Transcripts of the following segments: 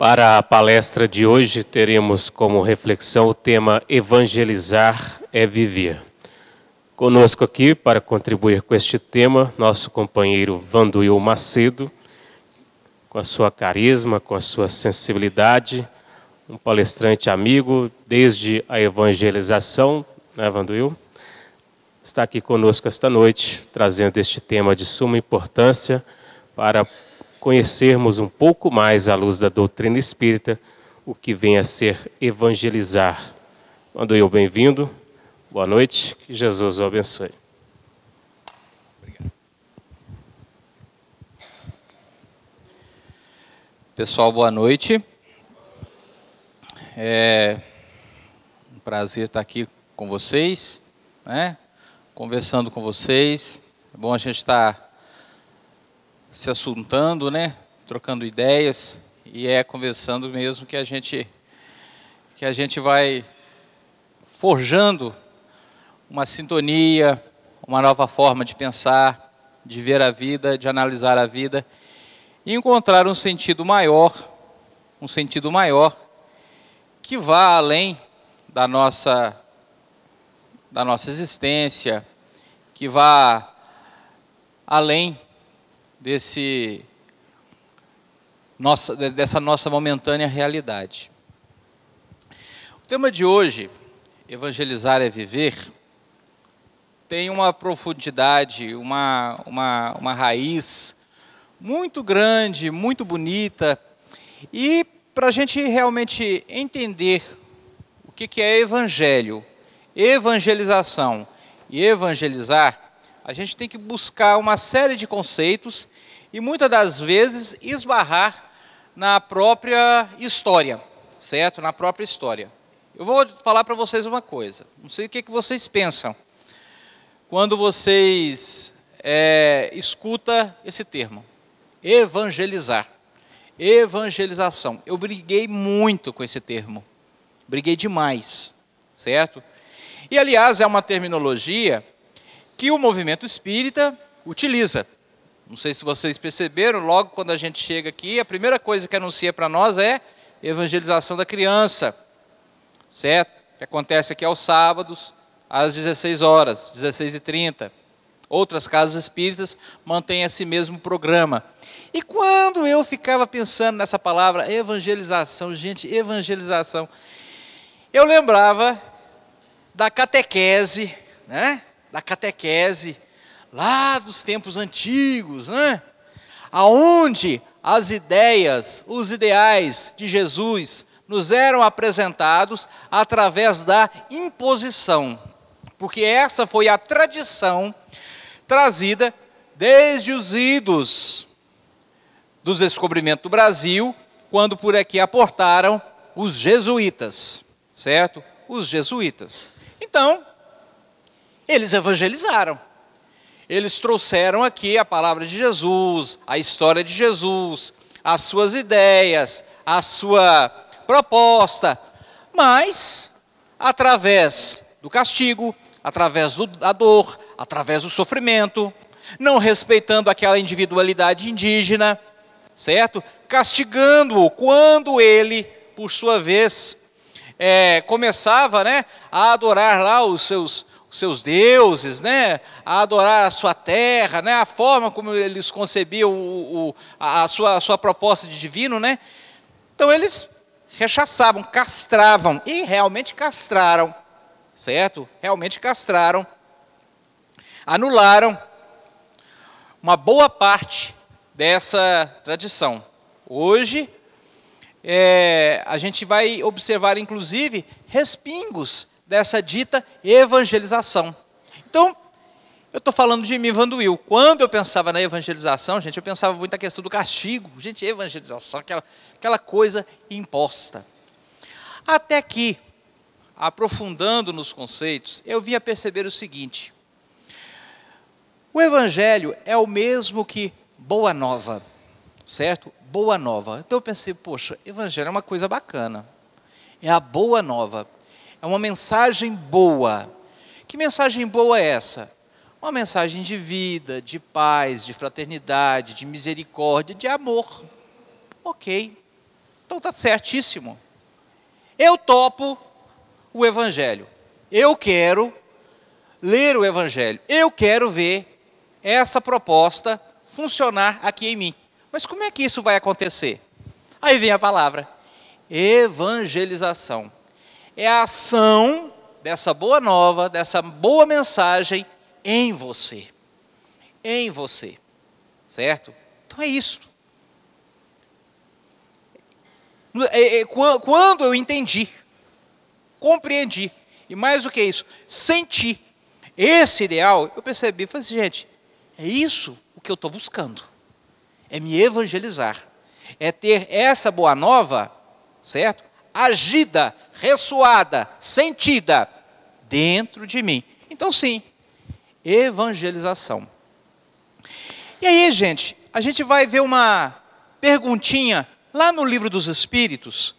Para a palestra de hoje, teremos como reflexão o tema Evangelizar é Viver. Conosco aqui, para contribuir com este tema, nosso companheiro Vanduil Macedo, com a sua carisma, com a sua sensibilidade, um palestrante amigo desde a evangelização, né, Vanduil? Está aqui conosco esta noite, trazendo este tema de suma importância para conhecermos um pouco mais, à luz da doutrina espírita, o que vem a ser evangelizar. Vanduil, bem-vindo, boa noite, que Jesus o abençoe. Obrigado. Pessoal, boa noite. É um prazer estar aqui com vocês, né? Conversando com vocês. É bom a gente estar se assuntando, né? Trocando ideias, e conversando mesmo que a gente vai forjando uma sintonia, uma nova forma de pensar, de ver a vida, de analisar a vida e encontrar um sentido maior que vá além da nossa existência, que vá além dessa nossa momentânea realidade. O tema de hoje, Evangelizar é Viver, tem uma profundidade, uma raiz muito grande, muito bonita, e para a gente realmente entender o que é evangelho, evangelização e evangelizar, a gente tem que buscar uma série de conceitos e muitas das vezes esbarrar na própria história, certo? Na própria história. Eu vou falar para vocês uma coisa, não sei o que vocês pensam quando vocês escutam esse termo, evangelizar, evangelização. Eu briguei muito com esse termo, briguei demais, certo? E aliás é uma terminologia que o movimento espírita utiliza. Não sei se vocês perceberam, logo quando a gente chega aqui, a primeira coisa que anuncia para nós é evangelização da criança, certo? Que acontece aqui aos sábados, às 16 horas, 16h30. Outras casas espíritas mantêm esse mesmo programa. E quando eu ficava pensando nessa palavra evangelização, gente, evangelização, eu lembrava da catequese, né? Da catequese, lá dos tempos antigos, né? Aonde as ideias, os ideais de Jesus nos eram apresentados através da imposição, porque essa foi a tradição trazida desde os idos dos descobrimentos do Brasil, quando por aqui aportaram os jesuítas, certo? Os jesuítas. Então, eles evangelizaram. Eles trouxeram aqui a palavra de Jesus, a história de Jesus, as suas ideias, a sua proposta, mas através do castigo, através da dor, através do sofrimento, não respeitando aquela individualidade indígena, certo? Castigando-o quando ele, por sua vez, começava, né, a adorar lá os seus deuses, né, a adorar a sua terra, né, a forma como eles concebiam a sua proposta de divino, né? Então eles rechaçavam, castravam, e realmente castraram, certo? Realmente castraram, anularam uma boa parte dessa tradição. Hoje, a gente vai observar, inclusive, respingos dessa dita evangelização. Então, eu estou falando de mim, Vanduil. Quando eu pensava na evangelização, gente, eu pensava muito na questão do castigo. Gente, evangelização, aquela coisa imposta. Até que, aprofundando nos conceitos, eu vim a perceber o seguinte: o evangelho é o mesmo que boa nova, certo? Boa nova. Então eu pensei, poxa, evangelho é uma coisa bacana. É a boa nova. É uma mensagem boa. Que mensagem boa é essa? Uma mensagem de vida, de paz, de fraternidade, de misericórdia, de amor. Ok. Então está certíssimo. Eu topo o Evangelho. Eu quero ler o Evangelho. Eu quero ver essa proposta funcionar aqui em mim. Mas como é que isso vai acontecer? Aí vem a palavra, evangelização. É a ação dessa boa nova, dessa boa mensagem em você. Em você. Certo? Então é isso. Quando eu entendi, compreendi, e mais do que isso, senti esse ideal, eu percebi, falei assim, gente, é isso o que eu estou buscando. É me evangelizar. É ter essa boa nova, certo? Agida, ressoada, sentida dentro de mim. Então sim, evangelização. E aí, gente, a gente vai ver uma perguntinha lá no Livro dos Espíritos,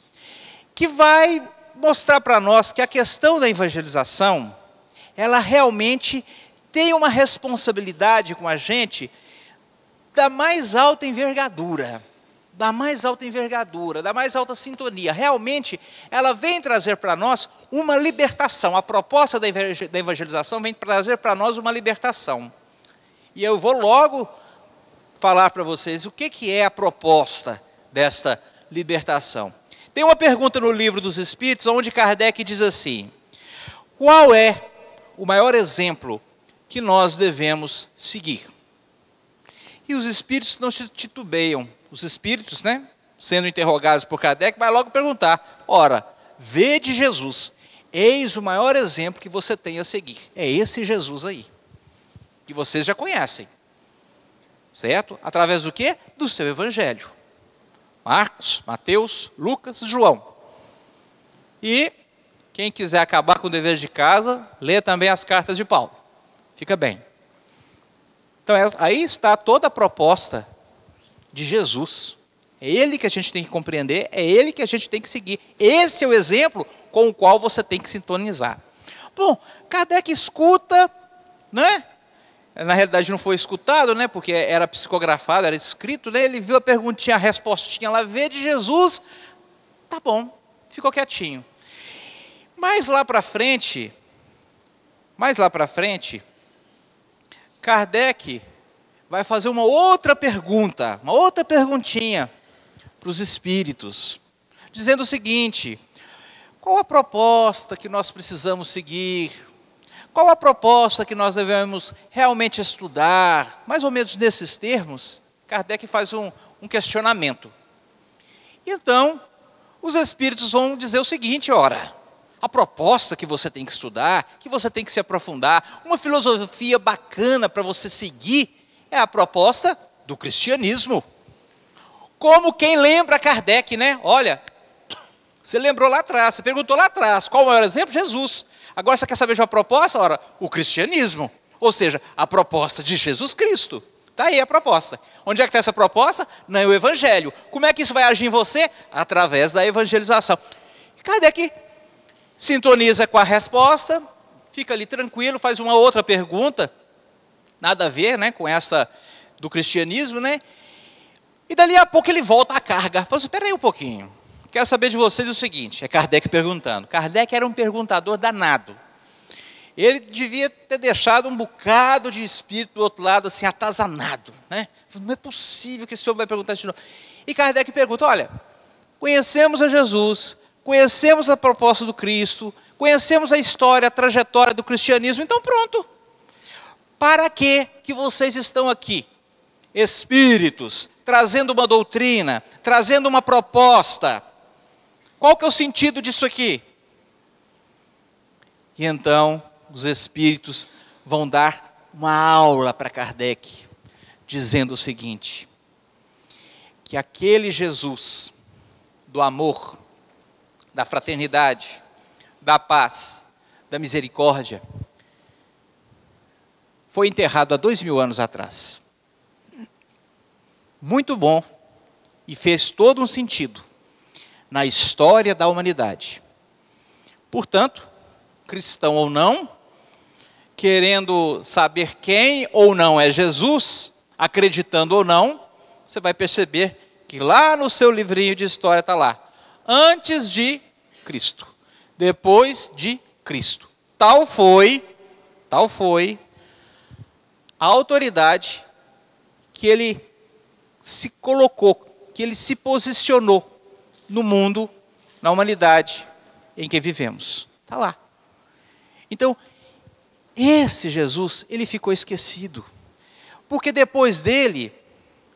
que vai mostrar para nós que a questão da evangelização, ela realmente tem uma responsabilidade com a gente da mais alta envergadura, da mais alta sintonia. Realmente, ela vem trazer para nós uma libertação. A proposta da evangelização vem trazer para nós uma libertação. E eu vou logo falar para vocês o que é a proposta desta libertação. Tem uma pergunta no Livro dos Espíritos, onde Kardec diz assim, qual é o maior exemplo que nós devemos seguir? E os espíritos não se titubeiam. Os espíritos, né, sendo interrogados por Kardec, vai logo perguntar, ora, vede Jesus, eis o maior exemplo que você tem a seguir. É esse Jesus aí, que vocês já conhecem. Certo? Através do quê? Do seu Evangelho. Marcos, Mateus, Lucas, João. E quem quiser acabar com o dever de casa, lê também as cartas de Paulo. Fica bem. Então, aí está toda a proposta de Jesus. É Ele que a gente tem que compreender, é Ele que a gente tem que seguir. Esse é o exemplo com o qual você tem que sintonizar. Bom, Kardec escuta, né? Na realidade não foi escutado, né? Porque era psicografado, era escrito, né? Ele viu a perguntinha, a respostinha lá, vê de Jesus, tá bom, ficou quietinho. Mais lá para frente, Kardec vai fazer uma outra pergunta, uma outra perguntinha para os espíritos, dizendo o seguinte, qual a proposta que nós precisamos seguir? Qual a proposta que nós devemos realmente estudar? Mais ou menos nesses termos, Kardec faz um questionamento. Então, os espíritos vão dizer o seguinte, ora, a proposta que você tem que estudar, que você tem que se aprofundar, uma filosofia bacana para você seguir, é a proposta do cristianismo. Como quem lembra Kardec, né? Olha, você lembrou lá atrás, você perguntou lá atrás, qual é o maior exemplo? Jesus. Agora você quer saber de uma proposta? Ora, o cristianismo. Ou seja, a proposta de Jesus Cristo. Está aí a proposta. Onde é que está essa proposta? No Evangelho. Como é que isso vai agir em você? Através da evangelização. Kardec sintoniza com a resposta, fica ali tranquilo, faz uma outra pergunta, nada a ver, né, com essa do cristianismo, né? E dali a pouco ele volta à carga. Fala assim, espera aí um pouquinho. Quero saber de vocês o seguinte, é Kardec perguntando. Kardec era um perguntador danado. Ele devia ter deixado um bocado de espírito do outro lado, assim, atazanado, né? Não é possível que esse homem vai perguntar isso de novo. E Kardec pergunta, olha, conhecemos a Jesus, conhecemos a proposta do Cristo, conhecemos a história, a trajetória do cristianismo, então pronto. Para que vocês estão aqui? Espíritos, trazendo uma doutrina, trazendo uma proposta. Qual que é o sentido disso aqui? E então, os espíritos vão dar uma aula para Kardec, dizendo o seguinte, que aquele Jesus do amor, da fraternidade, da paz, da misericórdia, foi enterrado há 2000 anos atrás. Muito bom, e fez todo um sentido na história da humanidade. Portanto, cristão ou não, querendo saber quem ou não é Jesus, acreditando ou não, você vai perceber que lá no seu livrinho de história está lá. Antes de Cristo, depois de Cristo. Tal foi a autoridade que ele se colocou, que ele se posicionou no mundo, na humanidade em que vivemos. Está lá. Então, esse Jesus, ele ficou esquecido. Porque depois dele,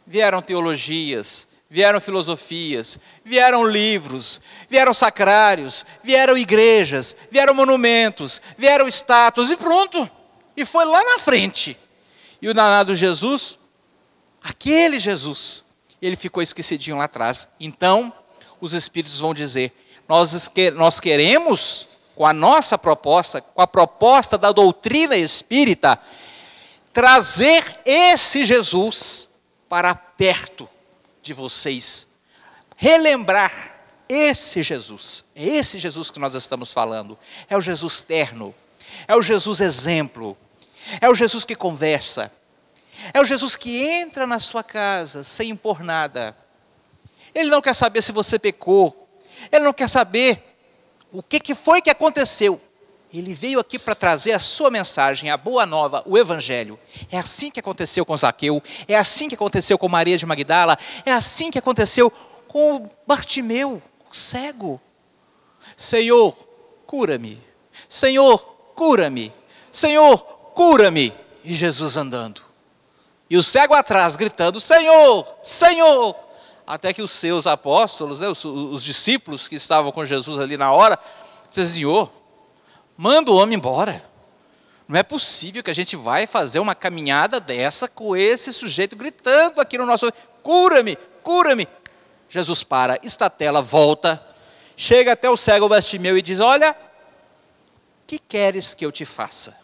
vieram teologias, vieram filosofias, vieram livros, vieram sacrários, vieram igrejas, vieram monumentos, vieram estátuas e pronto. E foi lá na frente. E o danado Jesus, aquele Jesus, ele ficou esquecidinho lá atrás. Então, os Espíritos vão dizer, nós queremos, com a nossa proposta, com a proposta da doutrina espírita, trazer esse Jesus para perto de vocês. Relembrar esse Jesus. É esse Jesus que nós estamos falando. É o Jesus terno. É o Jesus exemplo. É o Jesus que conversa. É o Jesus que entra na sua casa sem impor nada. Ele não quer saber se você pecou. Ele não quer saber o que foi que aconteceu. Ele veio aqui para trazer a sua mensagem, a boa nova, o Evangelho. É assim que aconteceu com Zaqueu, é assim que aconteceu com Maria de Magdala, é assim que aconteceu com o Bartimeu, o cego. Senhor, cura-me. Senhor, cura-me. Senhor, cura-me. E Jesus andando. E o cego atrás gritando, Senhor, Senhor. Até que os seus apóstolos, os discípulos que estavam com Jesus ali na hora, disseram, Senhor, manda o homem embora. Não é possível que a gente vai fazer uma caminhada dessa com esse sujeito gritando aqui no nosso... Cura-me, cura-me. Jesus para, estatela, volta, chega até o cego Bartimeu e diz, olha, que queres que eu te faça?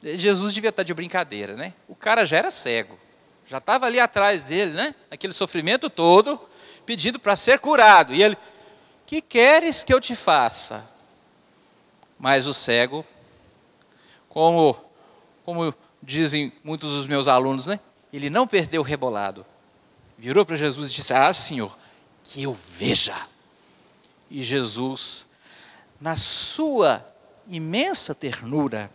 Jesus devia estar de brincadeira, né? O cara já era cego. Já estava ali atrás dele, né? Aquele sofrimento todo, pedindo para ser curado. E ele, que queres que eu te faça? Mas o cego, como dizem muitos dos meus alunos, né? Ele não perdeu o rebolado. Virou para Jesus e disse, Senhor, que eu veja. E Jesus, na sua imensa ternura,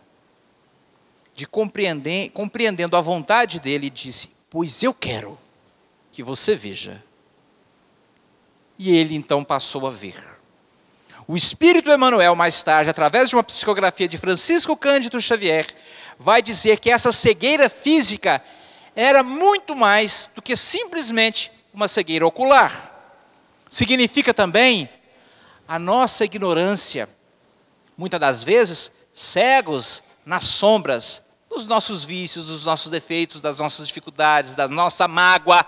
de compreendendo a vontade dele, disse, pois eu quero que você veja. E ele então passou a ver. O Espírito Emmanuel, mais tarde, através de uma psicografia de Francisco Cândido Xavier, vai dizer que essa cegueira física era muito mais do que simplesmente uma cegueira ocular. Significa também a nossa ignorância, muitas das vezes, cegos nas sombras dos nossos vícios, dos nossos defeitos, das nossas dificuldades, da nossa mágoa,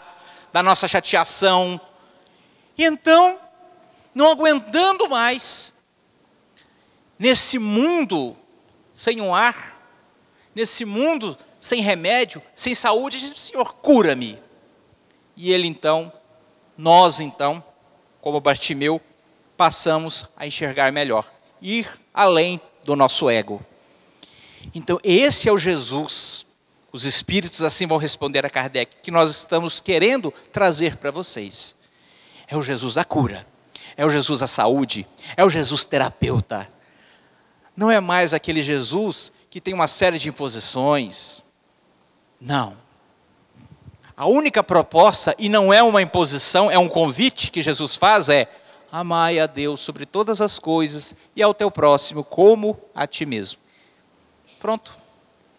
da nossa chateação. E então, não aguentando mais, nesse mundo sem um ar, nesse mundo sem remédio, sem saúde, a gente, Senhor, cura-me. E ele então, nós então, como Bartimeu, passamos a enxergar melhor, ir além do nosso ego. Então, esse é o Jesus, os Espíritos assim vão responder a Kardec, que nós estamos querendo trazer para vocês. É o Jesus da cura, é o Jesus da saúde, é o Jesus terapeuta. Não é mais aquele Jesus que tem uma série de imposições. Não. A única proposta, e não é uma imposição, é um convite que Jesus faz, é amai a Deus sobre todas as coisas e ao teu próximo como a ti mesmo. Pronto,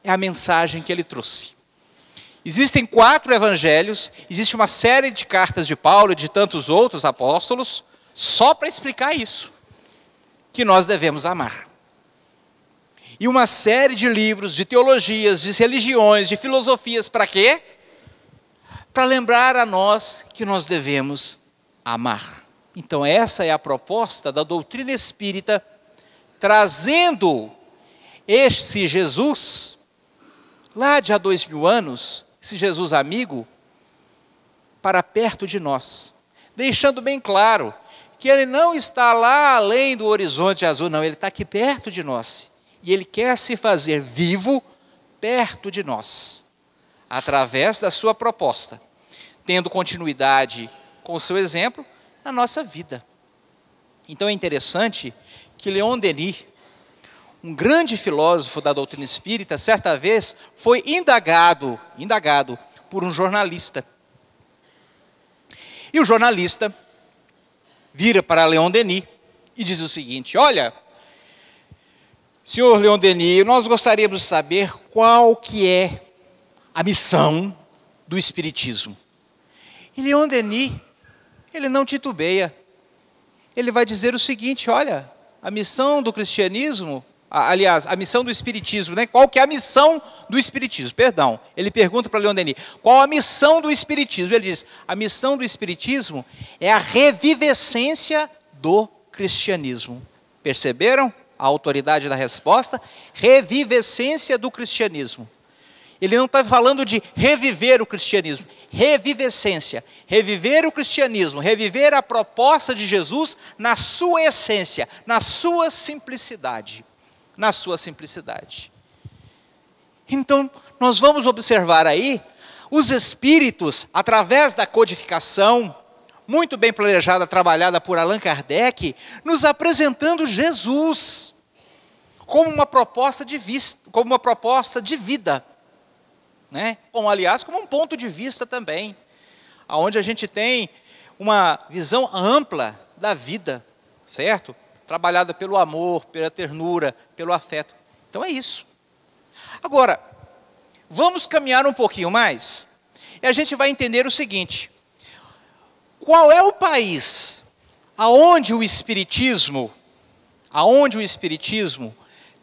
é a mensagem que ele trouxe. Existem 4 evangelhos, existe uma série de cartas de Paulo e de tantos outros apóstolos, só para explicar isso, que nós devemos amar. E uma série de livros, de teologias, de religiões, de filosofias, para quê? Para lembrar a nós que nós devemos amar. Então essa é a proposta da doutrina espírita, trazendo este Jesus, lá de há 2000 anos, esse Jesus amigo, para perto de nós, deixando bem claro que ele não está lá além do horizonte azul, não, ele está aqui perto de nós, e ele quer se fazer vivo perto de nós, através da sua proposta, tendo continuidade com o seu exemplo na nossa vida. Então é interessante que Leon Denis, um grande filósofo da doutrina espírita, certa vez foi indagado por um jornalista. E o jornalista vira para Leon Denis e diz o seguinte: olha, senhor Leon Denis, nós gostaríamos de saber qual que é a missão do Espiritismo. E Leon Denis, ele não titubeia. Ele vai dizer o seguinte: olha, a missão do cristianismo, aliás, a missão do Espiritismo, né? Qual que é a missão do Espiritismo? Perdão, ele pergunta para Leon Denis, qual a missão do Espiritismo? Ele diz, a missão do Espiritismo é a revivescência do cristianismo. Perceberam a autoridade da resposta? Revivescência do cristianismo. Ele não está falando de reviver o cristianismo, revivescência, reviver o cristianismo, reviver a proposta de Jesus na sua essência, na sua simplicidade. Na sua simplicidade. Então, nós vamos observar aí os espíritos, através da codificação, muito bem planejada, trabalhada por Allan Kardec, nos apresentando Jesus como uma proposta de vida. Né? Bom, aliás, como um ponto de vista também, onde a gente tem uma visão ampla da vida, certo? Trabalhada pelo amor, pela ternura, pelo afeto. Então é isso. Agora, vamos caminhar um pouquinho mais, e a gente vai entender o seguinte: qual é o país aonde o Espiritismo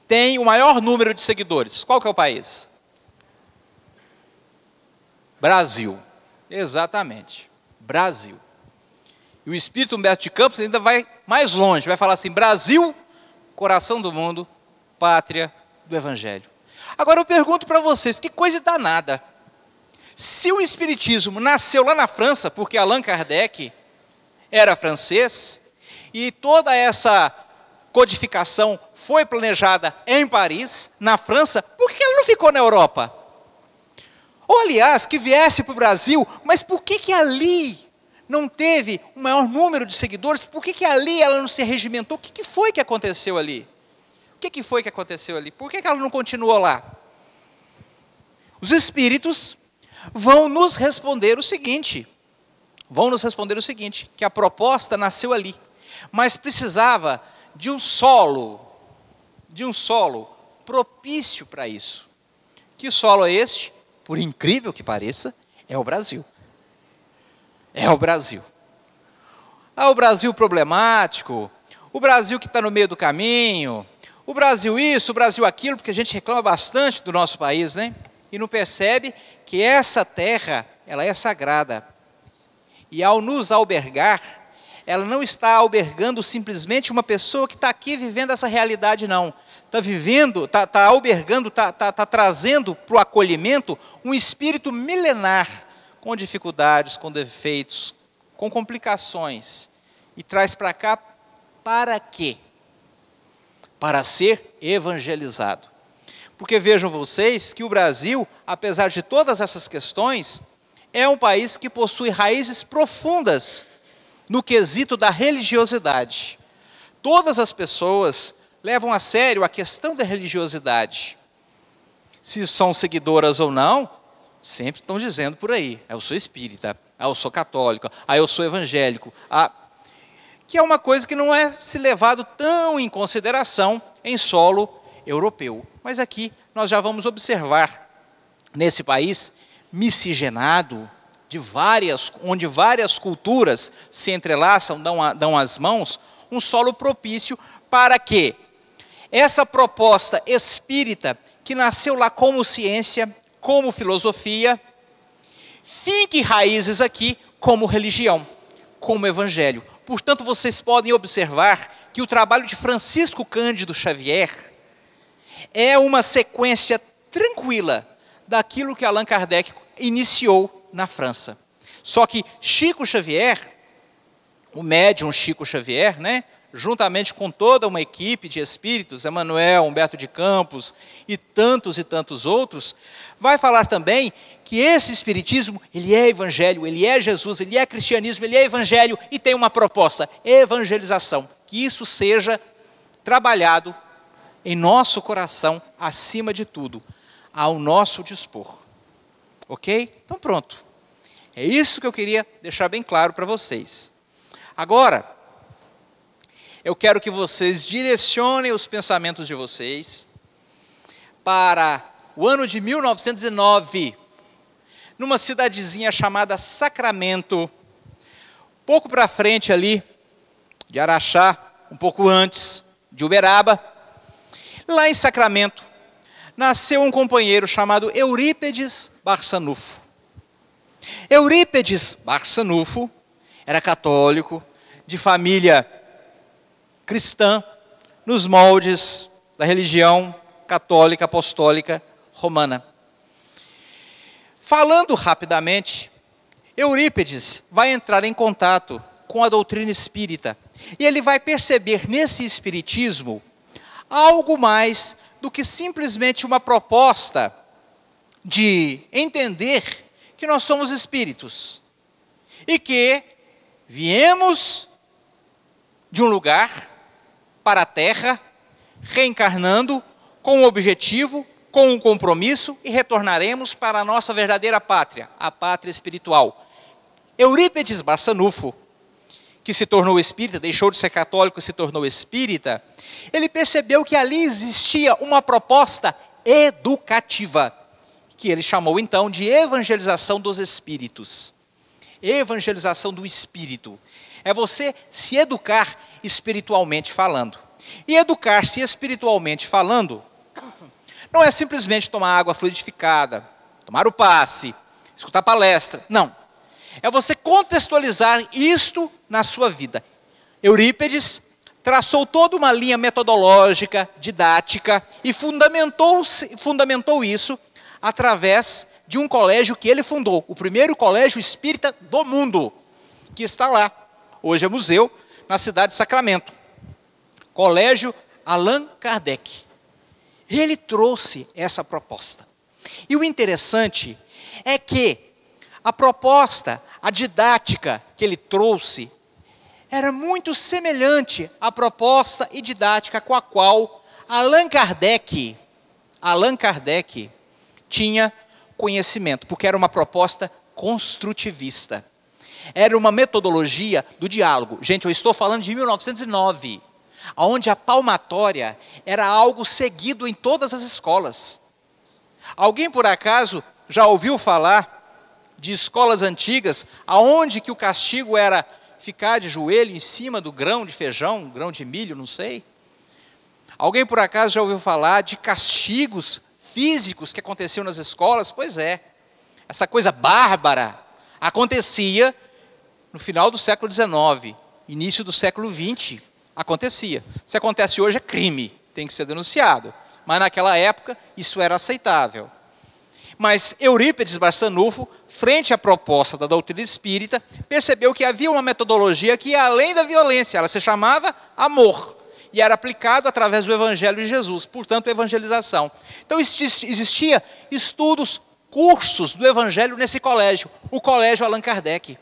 tem o maior número de seguidores? Qual que é o país? Brasil, exatamente, Brasil. E o Espírito Humberto de Campos ainda vai mais longe, vai falar assim, Brasil, coração do mundo, pátria do Evangelho. Agora eu pergunto para vocês, que coisa danada. Se o Espiritismo nasceu lá na França, porque Allan Kardec era francês, e toda essa codificação foi planejada em Paris, na França, por que ela não ficou na Europa? Ou, aliás, que viesse para o Brasil, mas por que ali não teve o maior número de seguidores? Por que ali ela não se regimentou? O que foi que aconteceu ali? O que foi que aconteceu ali? Por que ela não continuou lá? Os espíritos vão nos responder o seguinte, que a proposta nasceu ali, mas precisava de um solo propício para isso. Que solo é este? Por incrível que pareça, é o Brasil. É o Brasil. Ah, o Brasil problemático, o Brasil que está no meio do caminho, o Brasil isso, o Brasil aquilo, porque a gente reclama bastante do nosso país, né? E não percebe que essa terra, ela é sagrada. E ao nos albergar, ela não está albergando simplesmente uma pessoa que está aqui vivendo essa realidade, não. Está vivendo, está albergando, está trazendo para o acolhimento um espírito milenar, com dificuldades, com defeitos, com complicações. E traz para cá, para quê? Para ser evangelizado. Porque vejam vocês que o Brasil, apesar de todas essas questões, é um país que possui raízes profundas no quesito da religiosidade. Todas as pessoas levam a sério a questão da religiosidade. Se são seguidoras ou não, sempre estão dizendo por aí, eu sou espírita, eu sou católico, eu sou evangélico, que é uma coisa que não é se levado tão em consideração em solo europeu. Mas aqui nós já vamos observar, nesse país miscigenado, onde várias culturas se entrelaçam, dão as mãos, um solo propício para que essa proposta espírita, que nasceu lá como ciência, como filosofia, finque raízes aqui como religião, como evangelho. Portanto, vocês podem observar que o trabalho de Francisco Cândido Xavier é uma sequência tranquila daquilo que Allan Kardec iniciou na França. Só que Chico Xavier, o médium Chico Xavier, né, juntamente com toda uma equipe de espíritos, Emmanuel, Humberto de Campos e tantos outros, vai falar também que esse espiritismo, ele é evangelho, ele é Jesus, ele é cristianismo, ele é evangelho e tem uma proposta, evangelização, que isso seja trabalhado em nosso coração, acima de tudo, ao nosso dispor. Ok? Então pronto. É isso que eu queria deixar bem claro para vocês. Agora, eu quero que vocês direcionem os pensamentos de vocês para o ano de 1909, numa cidadezinha chamada Sacramento, pouco para frente ali de Araxá, um pouco antes de Uberaba. Lá em Sacramento, nasceu um companheiro chamado Eurípedes Barçanufo. Eurípedes Barçanufo era católico, de família cristã, nos moldes da religião católica apostólica romana. Falando rapidamente, Eurípedes vai entrar em contato com a doutrina espírita e ele vai perceber nesse espiritismo algo mais do que simplesmente uma proposta de entender que nós somos espíritos e que viemos de um lugar para a Terra, reencarnando com um objetivo, com um compromisso e retornaremos para a nossa verdadeira pátria, a pátria espiritual. Eurípedes Barçanufo, que se tornou espírita, deixou de ser católico e se tornou espírita, ele percebeu que ali existia uma proposta educativa, que ele chamou então de evangelização dos espíritos. Evangelização do espírito. É você se educar espiritualmente falando. E educar-se espiritualmente falando não é simplesmente tomar água fluidificada, tomar o passe, escutar palestra. Não. É você contextualizar isto na sua vida. Eurípedes traçou toda uma linha metodológica, didática e fundamentou isso através de um colégio que ele fundou, o primeiro colégio espírita do mundo, que está lá, hoje é museu, na cidade de Sacramento. Colégio Allan Kardec. Ele trouxe essa proposta. E o interessante é que a proposta, a didática que ele trouxe, era muito semelhante à proposta e didática com a qual Allan Kardec tinha conhecimento, porque era uma proposta construtivista. Era uma metodologia do diálogo. Gente, eu estou falando de 1909, onde a palmatória era algo seguido em todas as escolas. Alguém, por acaso, já ouviu falar de escolas antigas, aonde que o castigo era ficar de joelho em cima do grão de feijão, grão de milho, não sei? Alguém, por acaso, já ouviu falar de castigos físicos que aconteciam nas escolas? Pois é, essa coisa bárbara acontecia no final do século XIX, início do século XX, acontecia. Se acontece hoje é crime, tem que ser denunciado. Mas naquela época isso era aceitável. Mas Eurípedes Barçanufo, frente à proposta da doutrina espírita, percebeu que havia uma metodologia que ia além da violência, ela se chamava amor. E era aplicado através do Evangelho de Jesus, portanto, evangelização. Então, existia estudos, cursos do Evangelho nesse colégio, o Colégio Allan Kardec.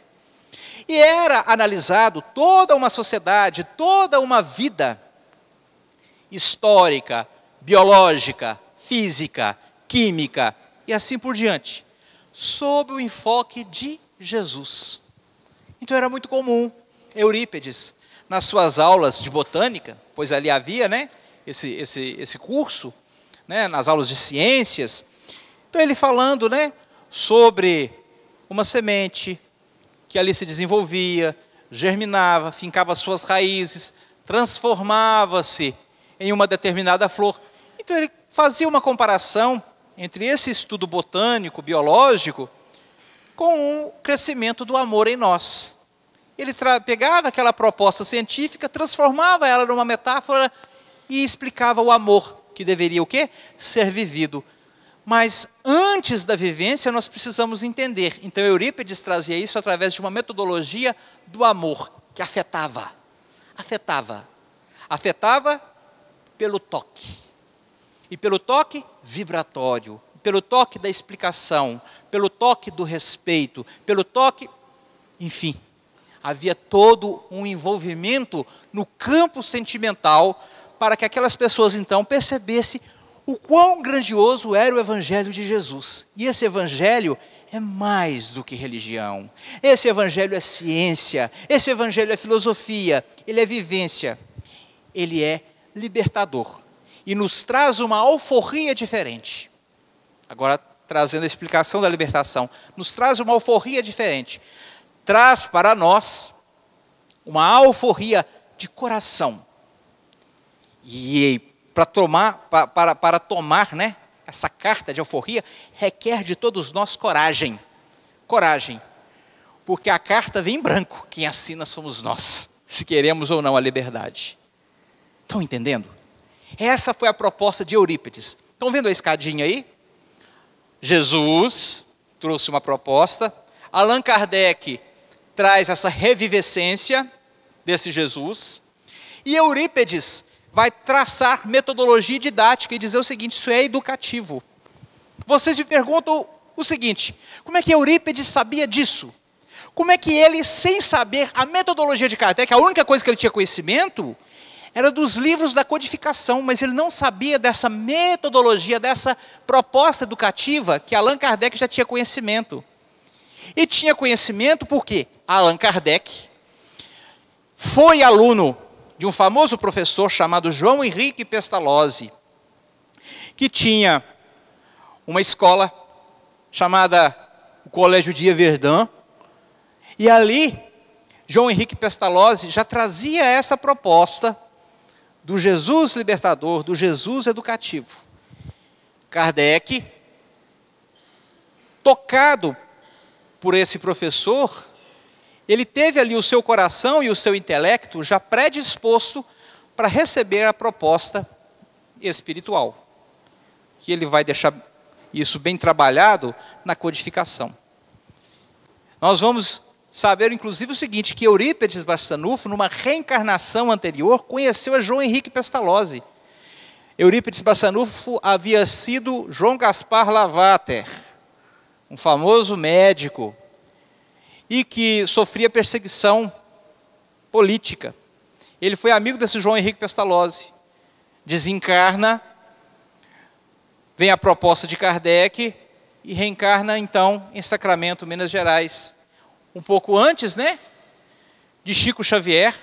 E era analisado toda uma sociedade, toda uma vida histórica, biológica, física, química e assim por diante, sob o enfoque de Jesus. Então, era muito comum Eurípedes, nas suas aulas de botânica, pois ali havia, né, esse curso, né, nas aulas de ciências. Então ele falando, né, sobre uma semente que ali se desenvolvia, germinava, fincava suas raízes, transformava-se em uma determinada flor. Então ele fazia uma comparação entre esse estudo botânico, biológico, com o crescimento do amor em nós. Ele pegava aquela proposta científica, transformava ela numa metáfora e explicava o amor, que deveria o quê? Ser vivido. Mas antes da vivência nós precisamos entender. Então Eurípedes trazia isso através de uma metodologia do amor, que afetava. Afetava pelo toque. E pelo toque vibratório, pelo toque da explicação, pelo toque do respeito, pelo toque, enfim, havia todo um envolvimento no campo sentimental para que aquelas pessoas então percebessem o quão grandioso era o Evangelho de Jesus. E esse Evangelho é mais do que religião. Esse Evangelho é ciência, esse Evangelho é filosofia, ele é vivência, ele é libertador. E nos traz uma alforria diferente. Agora, trazendo a explicação da libertação, nos traz uma alforria diferente. Traz para nós uma alforria de coração. E para tomar, né, essa carta de alforria, requer de todos nós coragem. Coragem. Porque a carta vem em branco. Quem assina somos nós, se queremos ou não a liberdade. Estão entendendo? Essa foi a proposta de Eurípides. Estão vendo a escadinha aí? Jesus trouxe uma proposta. Allan Kardec traz essa revivescência desse Jesus. E Eurípides vai traçar metodologia didática e dizer o seguinte: isso é educativo. Vocês me perguntam o seguinte: como é que Eurípides sabia disso? Como é que ele, sem saber a metodologia de Kardec, a única coisa que ele tinha conhecimento era dos livros da codificação, mas ele não sabia dessa metodologia, dessa proposta educativa que Allan Kardec já tinha conhecimento. E tinha conhecimento porque Allan Kardec foi aluno de um famoso professor chamado João Henrique Pestalozzi, que tinha uma escola chamada o Colégio de Yverdun, e ali João Henrique Pestalozzi já trazia essa proposta do Jesus libertador, do Jesus educativo. Kardec, tocado por esse professor, ele teve ali o seu coração e o seu intelecto já predisposto para receber a proposta espiritual, que ele vai deixar isso bem trabalhado na codificação. Nós vamos saber, inclusive, o seguinte, que Eurípides Barçanufo, numa reencarnação anterior, conheceu a João Henrique Pestalozzi. Eurípides Barçanufo havia sido João Gaspar Lavater, um famoso médico, e que sofria perseguição política. Ele foi amigo desse João Henrique Pestalozzi. Desencarna, vem a proposta de Kardec e reencarna, então, em Sacramento, Minas Gerais. Um pouco antes, né, de Chico Xavier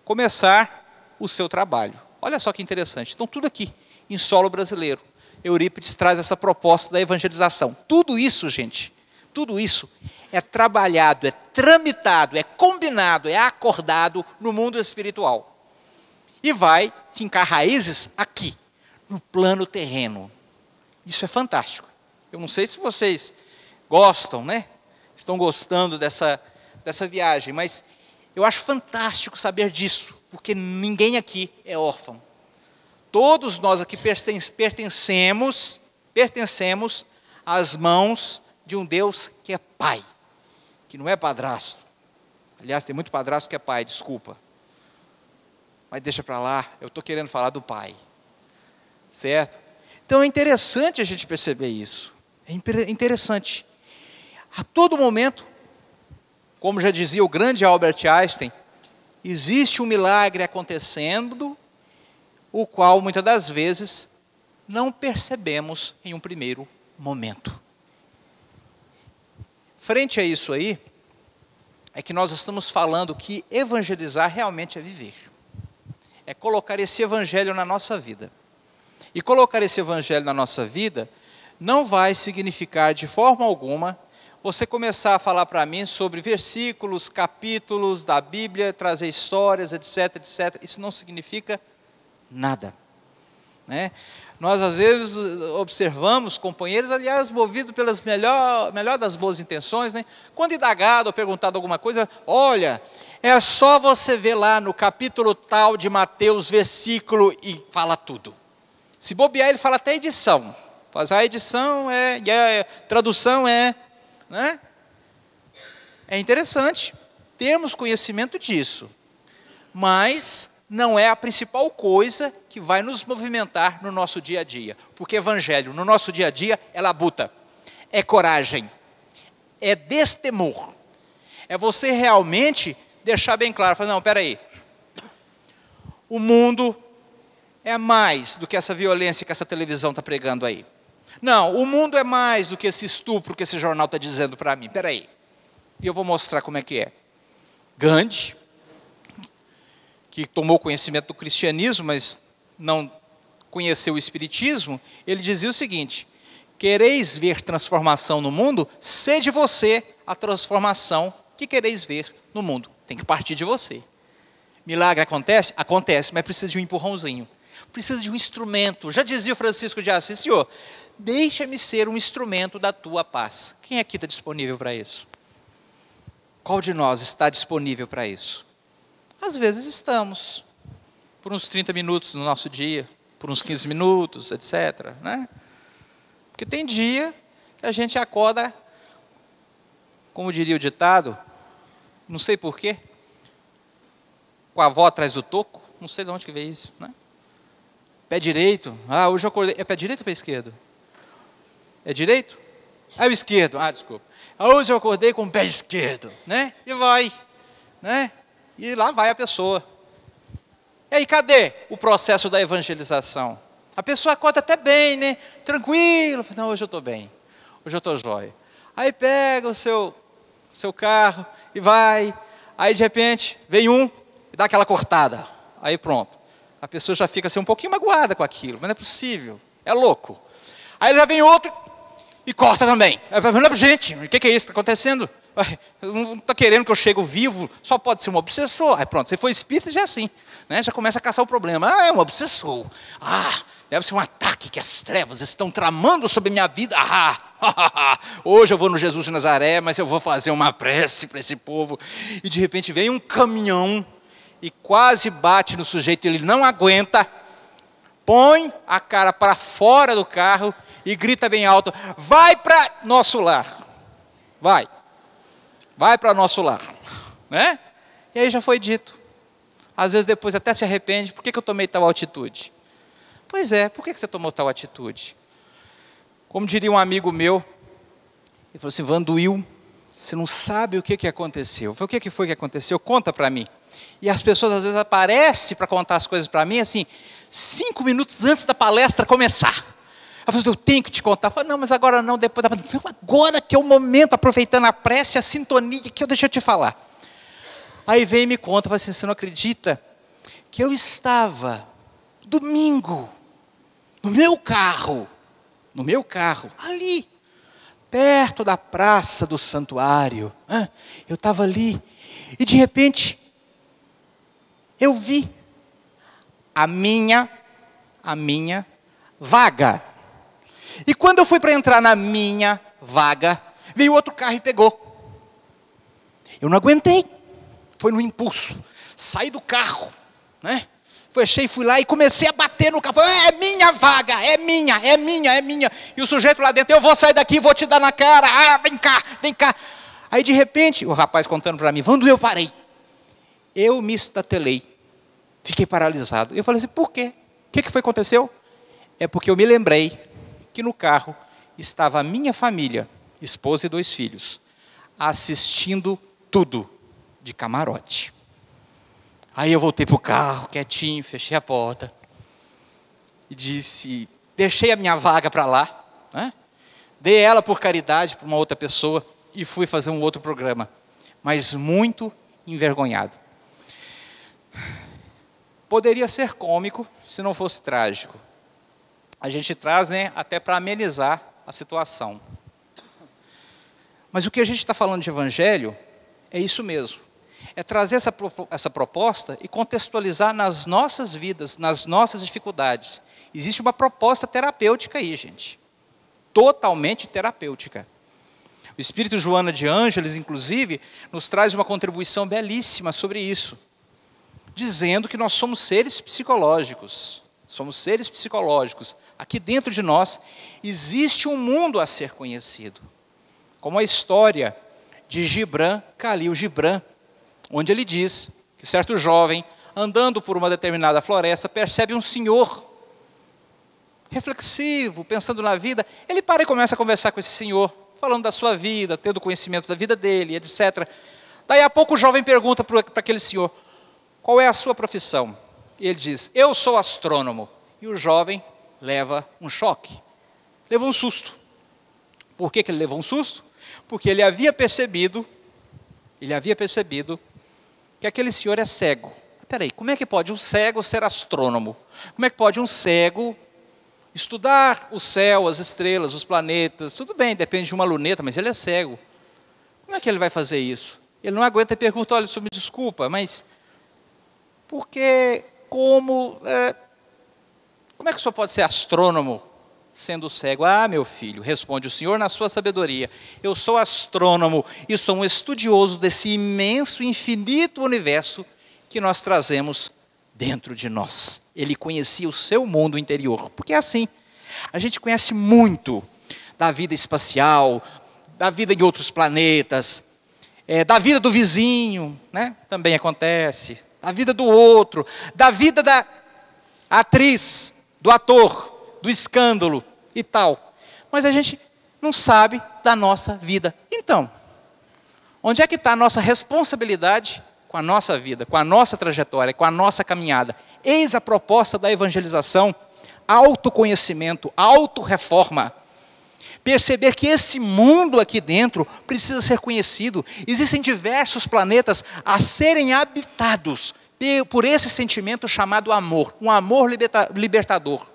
começar o seu trabalho. Olha só que interessante. Então, tudo aqui, em solo brasileiro. Eurípides traz essa proposta da evangelização. Tudo isso, gente, tudo isso é trabalhado, é tramitado, é combinado, é acordado no mundo espiritual. E vai fincar raízes aqui, no plano terreno. Isso é fantástico. Eu não sei se vocês gostam, né? Estão gostando dessa viagem, mas eu acho fantástico saber disso, porque ninguém aqui é órfão. Todos nós aqui pertencemos às mãos de um Deus que é Pai, que não é padrasto. Aliás, tem muito padrasto que é pai, desculpa. Mas deixa para lá, eu estou querendo falar do Pai. Certo? Então é interessante a gente perceber isso. É interessante. A todo momento, como já dizia o grande Albert Einstein, existe um milagre acontecendo, o qual muitas das vezes não percebemos em um primeiro momento. Frente a isso aí, é que nós estamos falando que evangelizar realmente é viver. É colocar esse evangelho na nossa vida. E colocar esse evangelho na nossa vida não vai significar de forma alguma você começar a falar para mim sobre versículos, capítulos da Bíblia, trazer histórias, etc, etc. Isso não significa nada. Né? Nós, às vezes, observamos companheiros, aliás, movidos pelas melhor das boas intenções, né? Quando indagado ou perguntado alguma coisa, olha, é só você ver lá no capítulo tal de Mateus, versículo, e fala tudo. Se bobear, ele fala até edição. Mas a edição tradução é, né? É interessante termos conhecimento disso, mas não é a principal coisa que vai nos movimentar no nosso dia a dia. Porque evangelho, no nosso dia a dia, é labuta, é coragem, é destemor. É você realmente deixar bem claro, falar, não, peraí, o mundo é mais do que essa violência que essa televisão está pregando aí. Não, o mundo é mais do que esse estupro que esse jornal está dizendo para mim. Peraí, e eu vou mostrar como é que é. Gandhi, que tomou conhecimento do cristianismo, mas não conheceu o espiritismo, ele dizia o seguinte: quereis ver transformação no mundo? Sede você a transformação que quereis ver no mundo. Tem que partir de você. Milagre acontece? Acontece, mas precisa de um empurrãozinho. Precisa de um instrumento. Já dizia o Francisco de Assis, Senhor, deixa-me ser um instrumento da tua paz. Quem aqui está disponível para isso? Qual de nós está disponível para isso? Às vezes estamos, por uns 30 minutos no nosso dia, por uns 15 minutos, etc. Né? Porque tem dia que a gente acorda, como diria o ditado, não sei porquê, com a avó atrás do toco, não sei de onde que veio isso, né? Pé direito, hoje eu acordei, é pé direito ou pé esquerdo? É direito? É o esquerdo, desculpa. Hoje eu acordei com o pé esquerdo, né? E vai, né? E lá vai a pessoa. E aí, cadê o processo da evangelização? A pessoa acorda até bem, né? Tranquilo. Não, hoje eu estou bem. Hoje eu estou jóia. Aí pega o seu carro e vai. Aí, de repente, vem um e dá aquela cortada. Aí pronto. A pessoa já fica assim um pouquinho magoada com aquilo. Mas não é possível. É louco. Aí já vem outro e corta também. Gente, o que é isso que está acontecendo? Não está querendo que eu chegue vivo, só pode ser um obsessor. Aí pronto, você foi espírita já é assim, né? Já começa a caçar o problema. É um obsessor. Deve ser um ataque que as trevas estão tramando sobre minha vida. Hoje eu vou no Jesus de Nazaré, mas eu vou fazer uma prece para esse povo. E de repente vem um caminhão e quase bate no sujeito, ele não aguenta, põe a cara para fora do carro e grita bem alto: vai para nosso lar. Vai para nosso lar, né? E aí já foi dito. Às vezes depois até se arrepende. Por que eu tomei tal atitude? Pois é, por que você tomou tal atitude? Como diria um amigo meu, ele falou assim: Vanduil, você não sabe o que aconteceu. Eu falei: o que foi que aconteceu? Conta para mim. E as pessoas às vezes aparecem para contar as coisas para mim, assim, 5 minutos antes da palestra começar. Eu falei: eu tenho que te contar. Eu falei: não, mas agora não, depois da palestra. Agora que é o momento, aproveitando a prece, a sintonia, que eu deixei eu te falar. Aí vem e me conta, eu falei assim: você não acredita que eu estava domingo no meu carro, ali, perto da praça do santuário. Eu estava ali e de repente eu vi a minha vaga. E quando eu fui para entrar na minha vaga, veio outro carro e pegou. Eu não aguentei. Foi no impulso. Saí do carro, né? Fechei, fui lá e comecei a bater no carro. É minha vaga, é minha. E o sujeito lá dentro: eu vou sair daqui, vou te dar na cara. Vem cá. Aí de repente, o rapaz contando para mim: Vanduil, eu parei. Eu me estatelei. Fiquei paralisado. Eu falei assim: por quê? O que foi que aconteceu? É porque eu me lembrei que no carro estava a minha família, esposa e 2 filhos, assistindo tudo de camarote. Aí eu voltei para o carro, quietinho, fechei a porta e disse, deixei a minha vaga para lá, né? Dei ela por caridade para uma outra pessoa e fui fazer um outro programa, mas muito envergonhado. Poderia ser cômico se não fosse trágico. A gente traz, né, até para amenizar a situação. Mas o que a gente está falando de evangelho é isso mesmo. É trazer essa proposta e contextualizar nas nossas vidas, nas nossas dificuldades. Existe uma proposta terapêutica aí, gente. Totalmente terapêutica. O Espírito Joana de Ângeles, inclusive, nos traz uma contribuição belíssima sobre isso, dizendo que nós somos seres psicológicos. Somos seres psicológicos. Aqui dentro de nós existe um mundo a ser conhecido. Como a história de Gibran, Khalil Gibran, onde ele diz que certo jovem andando por uma determinada floresta, percebe um senhor reflexivo, pensando na vida. Ele para e começa a conversar com esse senhor, falando da sua vida, tendo conhecimento da vida dele, etc. Daí a pouco o jovem pergunta para aquele senhor: qual é a sua profissão? E ele diz: eu sou astrônomo. E o jovem leva um choque, leva um susto. Por que ele levou um susto? Porque ele havia percebido que aquele senhor é cego. Peraí, como é que pode um cego ser astrônomo? Como é que pode um cego estudar o céu, as estrelas, os planetas? Tudo bem, depende de uma luneta, mas ele é cego. Como é que ele vai fazer isso? Ele não aguenta e pergunta: olha, senhor, me desculpa, mas como é que o senhor pode ser astrônomo sendo cego? Ah, meu filho, responde o senhor na sua sabedoria, eu sou astrônomo e sou um estudioso desse imenso, infinito universo que nós trazemos dentro de nós. Ele conhecia o seu mundo interior, porque é assim, a gente conhece muito da vida espacial, da vida em outros planetas, da vida do vizinho, né? Também acontece, da vida do outro, da vida da atriz, do ator, do escândalo e tal. Mas a gente não sabe da nossa vida. Então, onde é que está a nossa responsabilidade com a nossa vida, com a nossa trajetória, com a nossa caminhada? Eis a proposta da evangelização: autoconhecimento, autorreforma. Perceber que esse mundo aqui dentro precisa ser conhecido. Existem diversos planetas a serem habitados por esse sentimento chamado amor. Um amor libertador,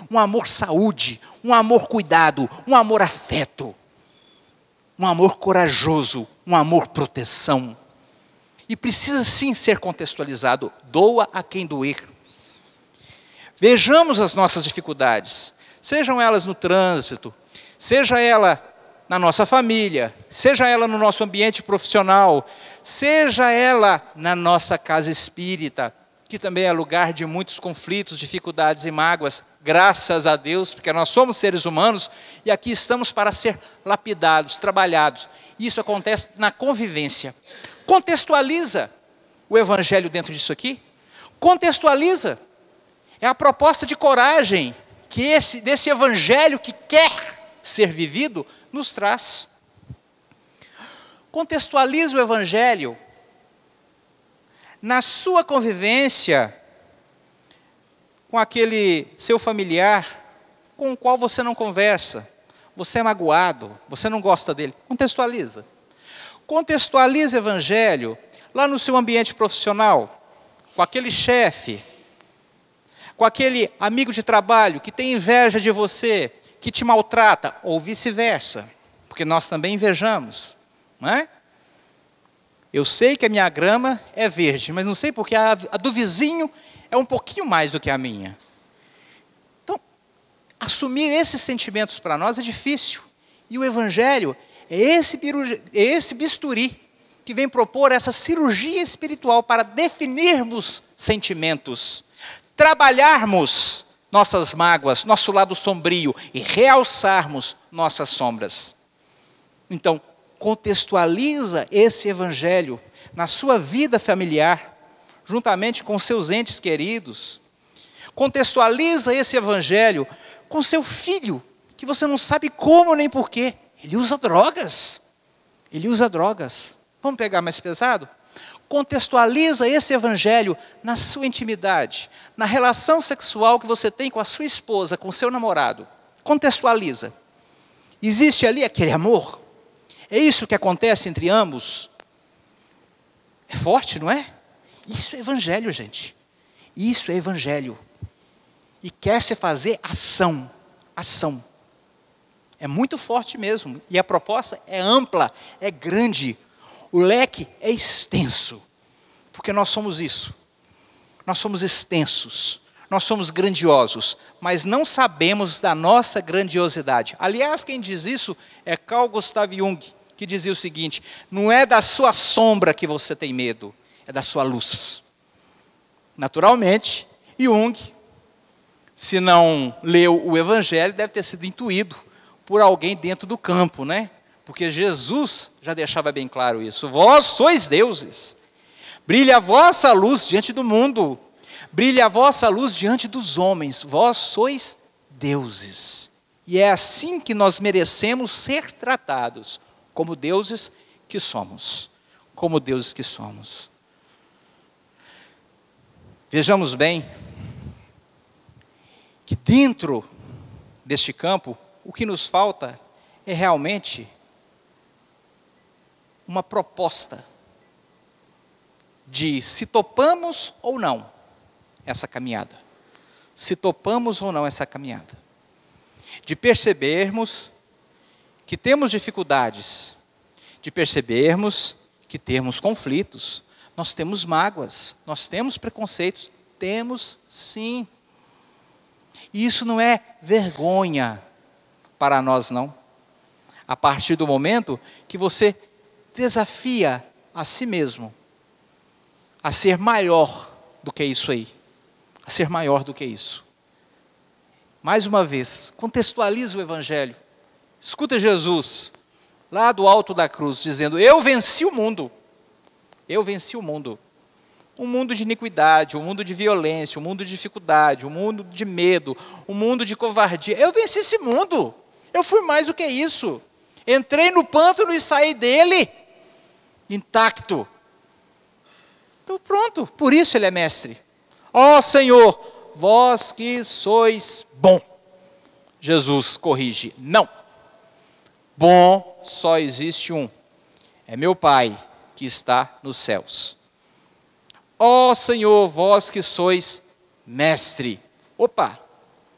um amor saúde, um amor cuidado, um amor afeto, um amor corajoso, um amor proteção. E precisa sim ser contextualizado. Doa a quem doer. Vejamos as nossas dificuldades, sejam elas no trânsito, seja ela na nossa família, seja ela no nosso ambiente profissional, seja ela na nossa casa espírita, que também é lugar de muitos conflitos, dificuldades e mágoas. Graças a Deus, porque nós somos seres humanos e aqui estamos para ser lapidados, trabalhados. Isso acontece na convivência. Contextualiza o evangelho dentro disso aqui. Contextualiza. É a proposta de coragem que desse evangelho que quer ser vivido nos traz. Contextualiza o evangelho na sua convivência com aquele seu familiar com o qual você não conversa, você é magoado, você não gosta dele. Contextualiza. Contextualiza o evangelho lá no seu ambiente profissional, com aquele chefe, com aquele amigo de trabalho que tem inveja de você, que te maltrata, ou vice-versa, porque nós também invejamos, não é? Eu sei que a minha grama é verde, mas não sei porque a do vizinho é um pouquinho mais do que a minha. Então, assumir esses sentimentos para nós é difícil. E o evangelho é esse bisturi que vem propor essa cirurgia espiritual para definirmos sentimentos, trabalharmos nossas mágoas, nosso lado sombrio e realçarmos nossas sombras. Então, contextualiza esse evangelho na sua vida familiar, juntamente com seus entes queridos. Contextualiza esse evangelho com seu filho, que você não sabe como nem porquê. Ele usa drogas. Ele usa drogas. Vamos pegar mais pesado? Contextualiza esse evangelho na sua intimidade, na relação sexual que você tem com a sua esposa, com o seu namorado. Contextualiza. Existe ali aquele amor? É isso que acontece entre ambos? É forte, não é? Isso é evangelho, gente. Isso é evangelho. E quer se fazer ação. Ação. É muito forte mesmo. E a proposta é ampla, é grande. O leque é extenso. Porque nós somos isso. Nós somos extensos. Nós somos grandiosos. Mas não sabemos da nossa grandiosidade. Aliás, quem diz isso é Carl Gustav Jung, que dizia o seguinte: não é da sua sombra que você tem medo, é da sua luz. Naturalmente, Jung, se não leu o Evangelho, deve ter sido intuído por alguém dentro do campo, né? Porque Jesus já deixava bem claro isso. Vós sois deuses. Brilhe a vossa luz diante do mundo. Brilhe a vossa luz diante dos homens. Vós sois deuses. E é assim que nós merecemos ser tratados, como deuses que somos. Como deuses que somos. Vejamos bem que dentro deste campo, o que nos falta é realmente uma proposta de se topamos ou não essa caminhada. Se topamos ou não essa caminhada. De percebermos que temos dificuldades, de percebermos que temos conflitos, nós temos mágoas, nós temos preconceitos, temos sim. E isso não é vergonha para nós, não. A partir do momento que você desafia a si mesmo a ser maior do que isso aí. A ser maior do que isso. Mais uma vez, contextualiza o Evangelho. Escuta Jesus, lá do alto da cruz, dizendo, eu venci o mundo. Eu venci o mundo. Um mundo de iniquidade, um mundo de violência, um mundo de dificuldade, um mundo de medo, um mundo de covardia. Eu venci esse mundo. Eu fui mais do que isso. Entrei no pântano e saí dele intacto. Então pronto, por isso ele é mestre. Ó Senhor, vós que sois bom. Jesus corrige, não. Bom só existe um. É meu Pai que está nos céus. Ó Senhor, vós que sois mestre. Opa,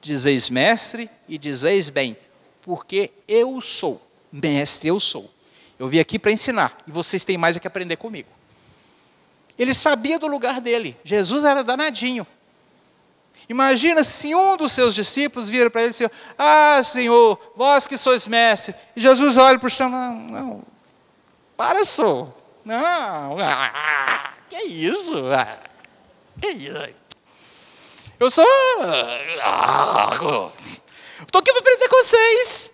dizeis mestre e dizeis bem, porque eu sou mestre, eu sou. Eu vim aqui para ensinar, e vocês têm mais a que aprender comigo. Ele sabia do lugar dele, Jesus era danadinho. Imagina se um dos seus discípulos vira para ele e diz, ah Senhor, vós que sois mestre. E Jesus olha para o chão, não, para só, não, que isso? Que isso? Eu sou, estou aqui para aprender com vocês,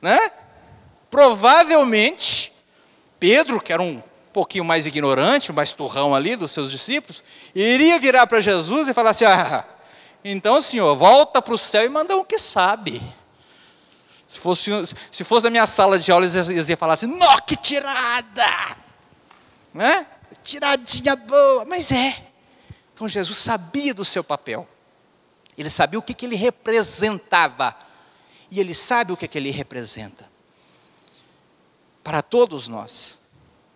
né? Provavelmente, Pedro, que era um pouquinho mais ignorante, mais turrão ali dos seus discípulos, iria virar para Jesus e falar assim, então Senhor, volta para o céu e manda um que sabe. Se fosse a minha sala de aula, eles iam falar assim, nó, que tirada! Né? Tiradinha boa, mas é. Então Jesus sabia do seu papel. Ele sabia o que ele representava. E ele sabe o que ele representa. Para todos nós.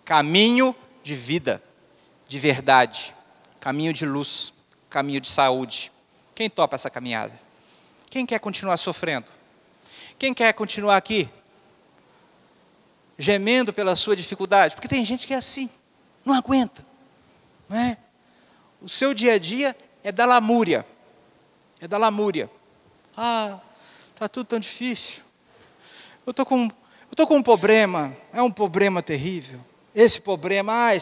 Caminho de vida, de verdade. Caminho de luz, caminho de saúde. Quem topa essa caminhada? Quem quer continuar sofrendo? Quem quer continuar aqui? Gemendo pela sua dificuldade? Porque tem gente que é assim. Não aguenta. Não é? O seu dia a dia é da lamúria. É da lamúria. Está tudo tão difícil. Eu estou com um problema. É um problema terrível. Esse problema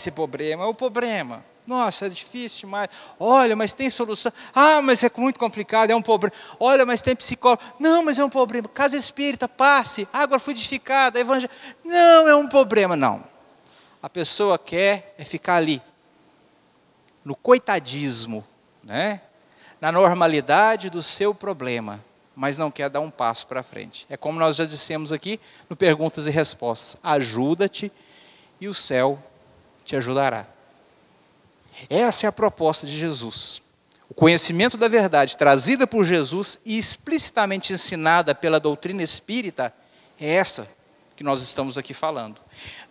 é o problema. Nossa, é difícil demais. Olha, mas tem solução. Mas é muito complicado, é um problema. Olha, mas tem psicólogo. Não, mas é um problema. Casa espírita, passe, água fluidificada, evangelho. Não, é um problema, não. A pessoa quer ficar ali, no coitadismo, né? Na normalidade do seu problema, mas não quer dar um passo para frente. É como nós já dissemos aqui no Perguntas e Respostas. Ajuda-te e o céu te ajudará. Essa é a proposta de Jesus. O conhecimento da verdade trazida por Jesus e explicitamente ensinada pela doutrina espírita é essa que nós estamos aqui falando.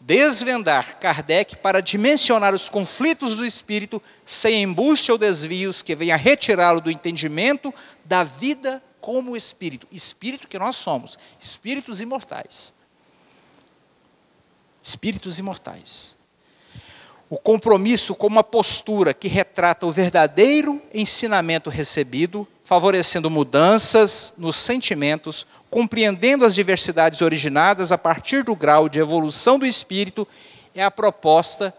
Desvendar Kardec para dimensionar os conflitos do espírito sem embuste ou desvios que venha retirá-lo do entendimento da vida como espírito. Espírito que nós somos, espíritos imortais. Espíritos imortais. O compromisso com uma postura que retrata o verdadeiro ensinamento recebido, favorecendo mudanças nos sentimentos, compreendendo as diversidades originadas a partir do grau de evolução do espírito, é a proposta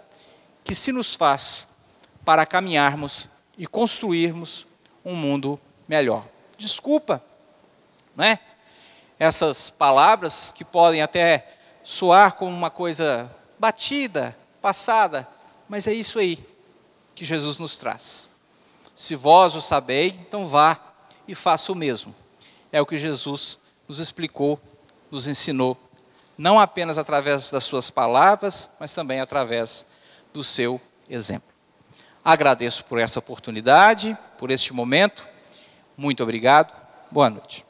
que se nos faz para caminharmos e construirmos um mundo melhor. Desculpa, né? Essas palavras que podem até soar como uma coisa batida, passada, Mas é isso aí que Jesus nos traz. Se vós o sabeis, então vá e faça o mesmo. É o que Jesus nos explicou, nos ensinou, não apenas através das suas palavras, mas também através do seu exemplo. Agradeço por essa oportunidade, por este momento. Muito obrigado. Boa noite.